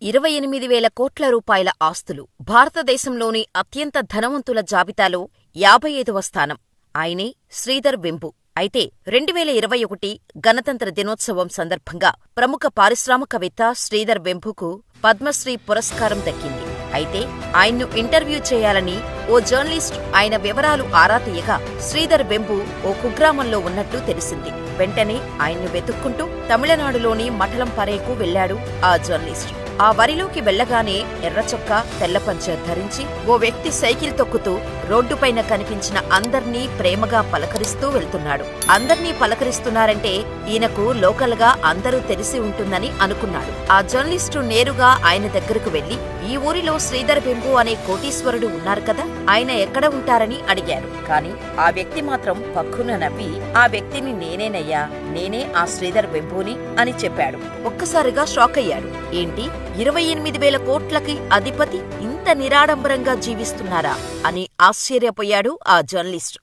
28,000 కోట్ల రూపాయల ఆస్తులు. భారతదేశంలోని అత్యంత ధనవంతుల జాబితాలో 55వ స్థానం. ఆయనే శ్రీధర్ వెంబు. అయితే 2021 గణతంత్ర దినోత్సవం సందర్భంగా ప్రముఖ పారిశ్రామికవేత్త శ్రీధర్ వెంబుకు పద్మశ్రీ పురస్కారం దక్కింది. అయితే ఆయన్ను ఇంటర్వ్యూ చేయాలని ఓ జర్నలిస్ట్ ఆయన వివరాలు ఆరా తీయగా శ్రీధర్ వెంబు ఓ కుగ్రామంలో ఉన్నట్టు తెలిసింది. వెంటనే ఆయన్ను వెతుక్కుంటూ తమిళనాడులోని మఠలంపరేకు వెళ్లాడు ఆ జర్నలిస్ట్. ఆ వరిలోకి వెళ్లగానే ఎర్రచొక్కా, తెల్లపంచ ధరించి ఓ వ్యక్తి సైకిల్ తొక్కుతూ రోడ్డుపైన కనిపించిన అందర్నీ ప్రేమగా పలకరిస్తూ వెళ్తున్నాడు. అందర్నీ పలకరిస్తున్నారంటే ఈయనకు లోకల్గా అందరూ తెలిసి ఉంటుందని అనుకున్నాడు. ఆ జర్నలిస్టు నేరుగా ఆయన దగ్గరకు వెళ్లి, ఈ ఊరిలో శ్రీధర్ వెంబు అనే కోటీశ్వరుడు ఉన్నారు కదా, ఆయన ఎక్కడ ఉంటారని అడిగారు. కాని ఆ వ్యక్తి మాత్రం పక్కున నవ్వి, ఆ వ్యక్తిని నేనేనయ్యా, నేనే ఆ శ్రీధర్ వెంబుని అని చెప్పాడు. ఒక్కసారిగా షాక్ అయ్యాడు. ఏంటి, 28,000 కోట్లకి అధిపతి ఇంత నిరాడంబరంగా జీవిస్తున్నారా అని ఆశ్చర్యపోయాడు ఆ జర్నలిస్టు.